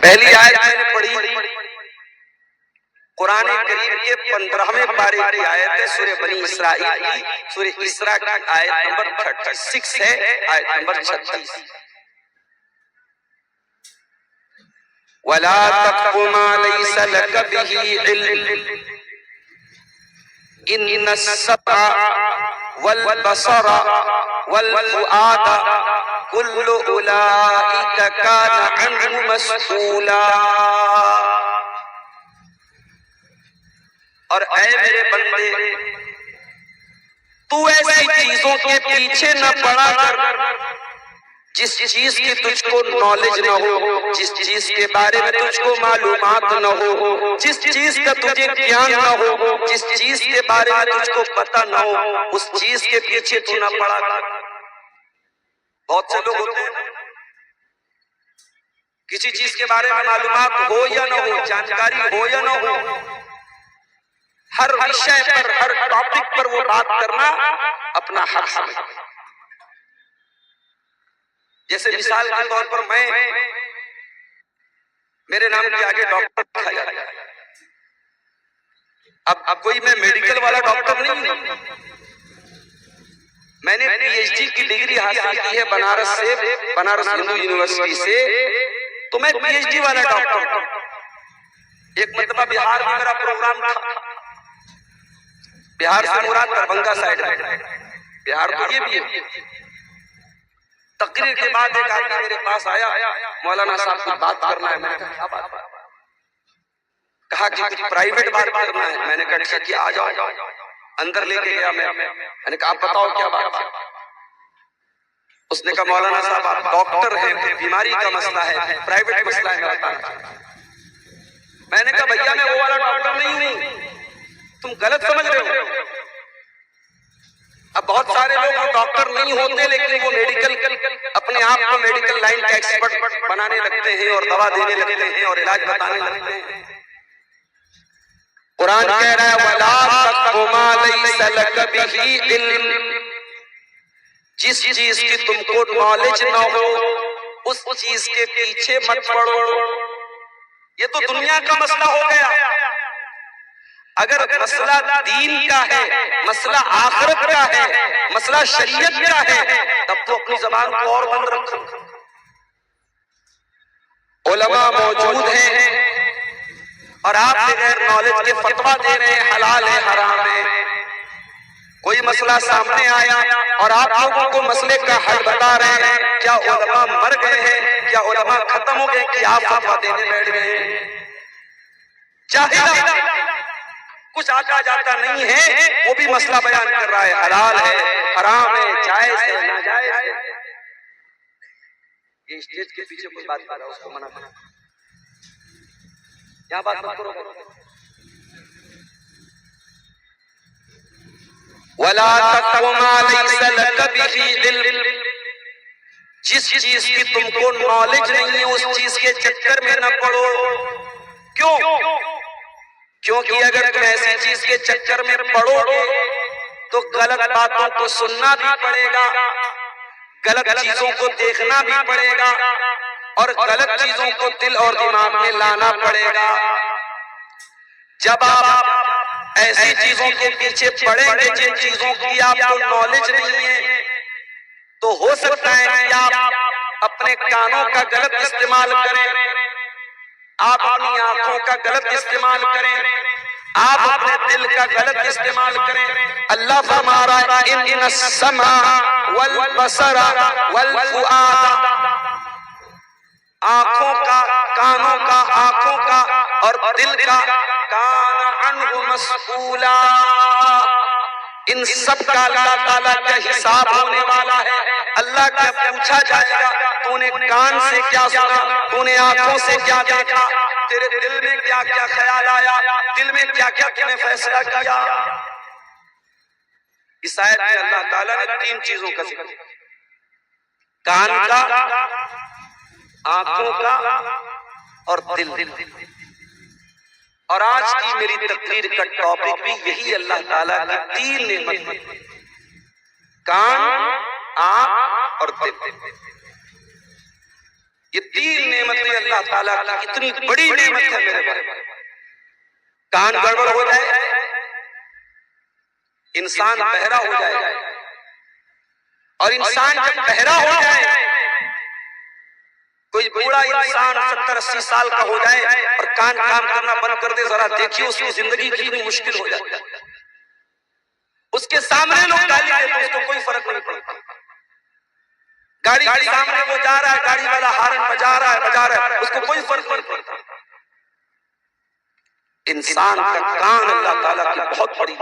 پہلی آیت میں نے پڑھی قرآن کریم کے 15ویں پارے کی آیت ہے، سورہ بنی اسرائیل کی، سورہ اسراء کی آیت نمبر 36 ہے، آیت نمبر 36۔ وَلَا تَقْفُ مَا لَيْسَ لَكَ بِهِ عِلْمٌ إِنَّ السَّمْعَ وَالْبَصَرَ وَالْفُؤَادَ كُلُّ أُولَئِكَ كَانَ عَنْهُ مسؤولا۔ اور اے میرے بندے، تو ایسی چیزوں کے پیچھے نہ پڑا کر جس چیز کی تجھ کو نالج نہ ہو، جس چیز کے بارے میں تجھ کو معلومات نہ ہو، جس چیز کا تجھے گیان نہ ہو، جس چیز کے بارے میں تجھ کو پتہ نہ ہو، اس چیز کے پیچھے تو نہ پڑا کر۔ بہت سے لوگ ہوتے ہیں کسی چیز کے بارے میں معلومات ہو یا نہ ہو، جانکاری ہو یا نہ ہو، ہر وشے پر، ہر ٹاپک پر وہ بات کرنا اپنا حق سمجھتا ہے۔ جیسے مثال کے طور پر میرے نام کے آگے ڈاکٹر لکھا جاتا ہے، اب کوئی میں میڈیکل والا ڈاکٹر نہیں ہوں، میں نے پی ایچ ڈی کی ڈگری حاصل کی ہے بنارس سے، بنارس ہندو یونیورسٹی سے، تو میں پی ایچ ڈی والا ڈاکٹر ہوں۔ ایک مرتبہ بہار میں میرا پروگرام تھا، بہار سے مراد دربھنگا سائیڈ ہے، بہار تو یہ بھی ہے۔ تقریر کے بعد ایک آدمی میرے پاس آیا، مولانا صاحب کو بات کرنا ہے۔ میں نے کہا کیا بات ہے؟ کہا کہ کچھ پرائیویٹ بات کرنا ہے۔ میں نے کہا ٹھیک ہے، آ جاؤ۔ اندر لے کے گیا، میں نے کہا آپ بتاؤ کیا بات ہے؟ اس نے کہا مولانا صاحب آپ ڈاکٹر ہیں، بیماری کا مسئلہ ہے، پرائیویٹ مسئلہ ہے، میں بتانا چاہتا ہوں۔ میں نے کہا بھیا میں وہ والا ڈاکٹر نہیں ہوں، تم غلط سمجھ رہے ہو۔ اب بہت سارے لوگ وہ ڈاکٹر نہیں ہوتے لیکن وہ میڈیکل، اپنے آپ کو میڈیکل لائن کا ایکسپرٹ بنانے لگتے ہیں اور دوا دینے لگتے ہیں اور علاج بتانے لگتے ہیں۔ قرآن کہہ رہا ہے وَلَا تَقْفُ مَا لَيْسَ لَكَ بِهِ عِلْمٌ، جس چیز کی تم کو نالج نہ ہو اس چیز کے پیچھے مت پڑو۔ یہ تو دنیا کا مسئلہ ہو گیا۔ اگر مسئلہ دین کا ہے، مسئلہ آخرت کا ہے، مسئلہ شریعت کا ہے، تب تو اپنی زبان کو اور بند رکھو۔ علماء موجود ہیں اور آپ بغیر نالج کے فتویٰ دے رہے ہیں حلال ہے حرام ہے۔ کوئی مسئلہ سامنے آیا اور آپ لوگوں کو مسئلے کا حل بتا رہے ہیں، کیا علماء مر گئے ہیں؟ کیا علماء ختم ہو گئے کہ آپ فتویٰ دینے بیٹھ گئے ہیں؟ جاہل کچھ آتا جاتا نہیں ہے، وہ بھی مسئلہ بیان کر رہا ہے، حلال ہے حرام ہے، جائز ہے ناجائز ہے۔ یہ اسٹیج کے پیچھے کوئی بات کر رہا ہے، اس کو منع کرو، یہاں بات مت کرو۔ وَلَا تَقْفُ مَا لَيْسَ لَكَ بِهِ عِلْمٌ، جس چیز کی تم کو نالج نہیں ہے اس چیز کے چکر میں نہ پڑو۔ کیوں؟ کیونکہ اگر تم ایسی چیز کے چکر میں پڑو گے تو غلط باتوں کو سننا بھی پڑے گا، غلط چیزوں کو دیکھنا بھی پڑے گا اور غلط چیزوں کو دل اور دماغ میں لانا پڑے گا۔ جب آپ ایسی چیزوں کے پیچھے پڑیں گے جن چیزوں کی آپ کو نالج نہیں ہے تو ہو سکتا ہے کہ آپ اپنے کانوں کا غلط استعمال کریں، آپ اپنی آنکھوں کا غلط استعمال کریں، آپ اپنے دل کا غلط استعمال کریں۔ اللہ فرما رہا ہے ان السمع والبصر والفؤاد، آنکھوں کا، کانوں کا، آنکھوں کا اور دل کا، کان عنہ مسئولا، ان سب کا اللہ تعالیٰ کا حساب ہونے والا ہے۔ اللہ کا پوچھا جائے گا تو نے کان سے کیا سنا، تو نے آنکھوں سے کیا دیکھا، تیرے دل میں کیا کیا خیال آیا، دل میں کیا کیا تم نے فیصلہ کیا۔ اس آیت میں اللہ تعالیٰ نے 3 چیزوں کا ذکر کیا، کان کا، آنکھوں کا اور دل۔ اور آج کی میری تقریر کا ٹاپک بھی یہی اللہ تعالیٰ کی 3 نعمت، کان، آنکھ اور دل۔ یہ تین نعمتیں اللہ تعالیٰ کی اتنی بڑی نعمت ہے میرے بھائی. کان گڑبڑ ہو جائے، انسان بہرا ہو جائے، اور انسان جب بہرا ہو جائے، کوئی بوڑھا انسان 70-80 سال کا ہو جائے اور کان کام کرنا بند کر دے، ذرا دیکھیے اس کی زندگی کتنی مشکل ہو جائے. اس کے سامنے لوگ گالی دیتے ہیں، اس کو کوئی فرق نہیں پڑتا. گاڑی کے سامنے وہ جا رہا ہے، گاڑی والا ہارن بجا رہا ہے، اس کو کوئی فرق نہیں پڑتا. انسان کا کان اللہ تعالیٰ کی بہت بڑی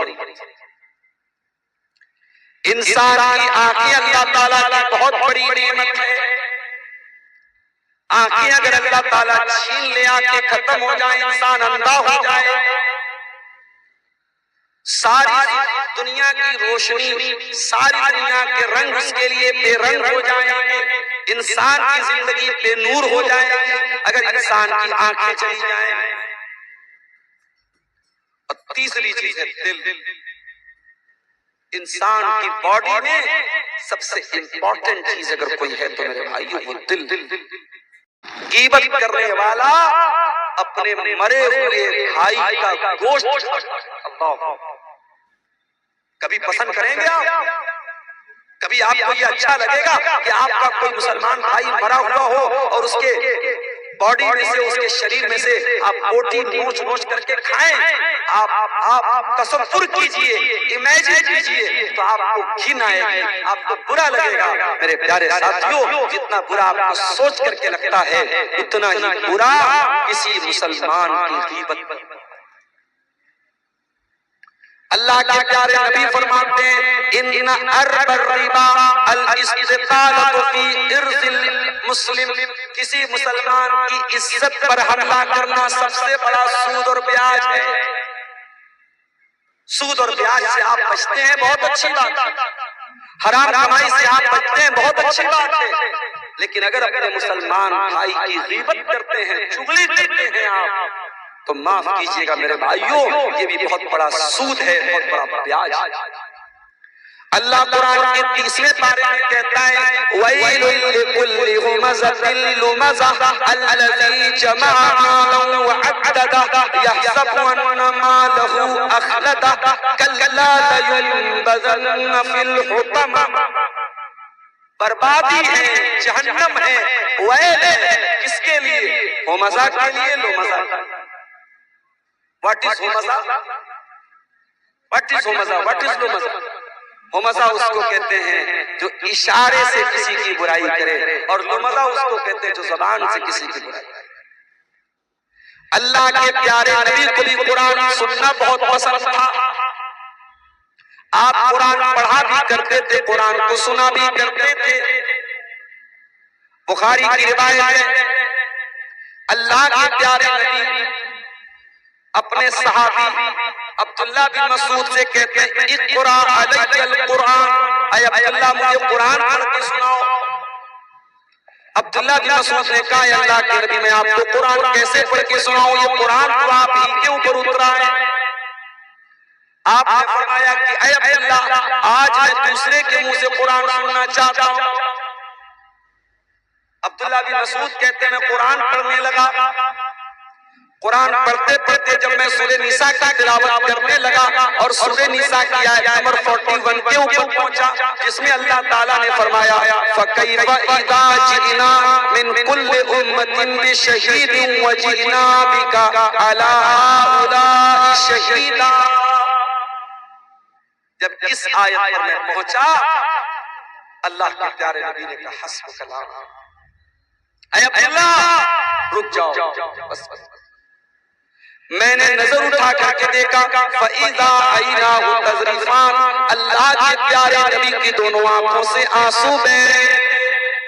انسان کی آنکھیں اللہ تعالیٰ کی بہت بڑی نعمت ہے. آنکھیں اگر اللہ تعالیٰ چھین لے، آنکھیں ختم ہو جائیں، انسان اندھا ہو جائے، ساری دنیا کی روشنی، ساری دنیا کے رنگ اس کے لیے بے رنگ ہو جائیں گے، انسان کی زندگی بے نور ہو جائے گی اگر انسان کی آنکھیں چلی جائیں. اور تیسری چیز ہے دل. انسان کی باڈی میں سب سے امپورٹنٹ چیز اگر کوئی ہے تو میرے بھائیو وہ دل. غیبت کرنے والا اپنے مرے ہوئے بھائی کا گوشت کبھی پسند کریں گے آپ؟ کبھی آپ کو یہ اچھا لگے گا کہ آپ کا کوئی مسلمان بھائی مرا ہوا ہو اور اس کے باڈی میں سے، اس کے شریر میں سے آپ بوٹی نوچ نوچ کر کے کھائیں؟ آپ تصور کیجئے، امیجن کیجئے تو آپ کو گھن آئے گی، آپ کو برا لگے گا. میرے پیارے ساتھیوں، جتنا برا آپ کو سوچ کر کے لگتا ہے اتنا ہی برا کسی مسلمان کی غیبت. اللہ کے پیارے نبی فرماتے ہیں ان ارب الربا الاستطالۃ فی ارض المسلم. کسی مسلمان کی عزت پر حملہ کرنا سب سے بڑا سود اور بیاج ہے. سود اور بیاج سے آپ بچتے ہیں، بہت اچھی بات ہے. حرام کمائی سے آپ بچتے ہیں، بہت اچھی بات ہے. لیکن اگر اپنے مسلمان بھائی کی غیبت کرتے ہیں، چغلی کرتے ہیں آپ، تو معاف کیجئے گا میرے بھائیوں، یہ بھی بہت بڑا سود ہے، بہت بڑا بیاج. اللہ قرآن کے 30ویں پارے میں کہتا ہے وَيْلٌ لِكُلِّ هُمَزَةٍ لُمَزَةٍ الَّذِي جَمَعَ مَالًا وَعَدَّدَهُ يَحْسَبُ أَنَّ مَالَهُ أَخْلَدَهُ كَلَّا لَيُنبَذَنَّ فِي الْحُطَمَةِ. بربادی ہے، جہنم ہے، ویل ہے. کس کے لیے؟ ہمزہ کے لیے، لمزہ. What is Hamza? What is Hamza? What is لمزہ؟ ہمزہ اس کو کہتے ہیں جو اشارے سے کسی کی برائی کرے، اور لمزہ اس کو کہتے ہیں جو زبان سے کسی کی برائی کرے. اللہ کے پیارے نبی کو بھی قرآن سننا بہت پسند تھا. آپ قرآن پڑھا بھی کرتے تھے، قرآن کو سنا بھی کرتے تھے. بخاری کی روایت ہے اللہ کے پیارے نبی اپنے صحابی عبداللہ بن مسعود سے کہتے ہیں اقرا علی القرآن، اے عبداللہ مجھے قرآن پڑھ کے سناؤ. عبداللہ بن مسعود نے کہا اے اللہ کے نبی میں آپ کو قرآن کیسے پڑھ کے سناؤں، یہ قرآن تو آپ ہی کے اوپر اترا ہے. آپ نے فرمایا کہ اے عبداللہ آج میں دوسرے کے منہ سے قرآن سننا چاہتا ہوں. عبداللہ بن مسعود کہتے ہیں میں قرآن پڑھنے لگا. قرآن پڑھتے پڑھتے جب میں سورہ نساء کی تلاوت کرنے لگا اور سورہ نساء کی آیت نمبر 41 کے اوپر پہنچا جس میں اللہ تعالیٰ نے فرمایا فَكَيْفَ إِذَا جِئْنَا مِنْ كُلِّ أُمَّةٍ بِشَهِيدٍ وَجِئْنَا بِكَ عَلَىٰ هَٰؤُلَاءِ شَهِيدًا. جب اس آیت پر میں پہنچا اللہ کے پیارے نبی نے کہا حسبک اللہ، اے عبداللہ رک جاؤ، بس میں نے نظر اٹھا کر کے دیکھا فَإِذَا عَيْنَاهُ تَذْرِفَانِ، اللہ کے پیارے نبی کی دونوں آنکھوں سے آنسو بہ رہے تھے.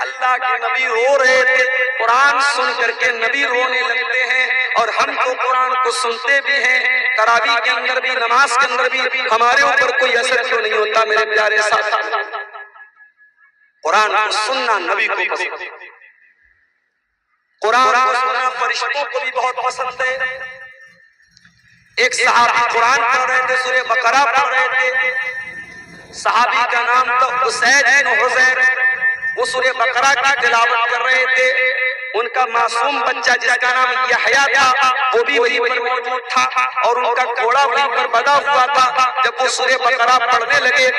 اللہ کے نبی رو رہے تھے. قرآن سن کر کے نبی رونے لگتے ہیں اور ہم تو قرآن کو سنتے بھی ہیں، تراویح کے اندر بھی، نماز کے اندر بھی ہمارے اوپر کوئی اثر کیوں نہیں ہوتا میرے پیارے ساتھی؟ قرآن کو سننا نبی کو پسند، قرآن کو سننا فرشتوں کو بھی بہت پسند ہے. ایک صحابی قرآن پڑھ رہے تھے، سورہ بقرہ پڑھ رہے تھے. صحابی کا نام تھا اسید بن حضیر. وہ سورہ بقرہ کی تلاوت کر رہے تھے. ان کا معصوم بچہ جس کا نام یحییٰ تھا وہ بھی وہیں پر موجود تھا، اور ان کا گھوڑا وہیں پر بندھا ہوا تھا۔ جب وہ سورہ بقرہ پڑھنے لگے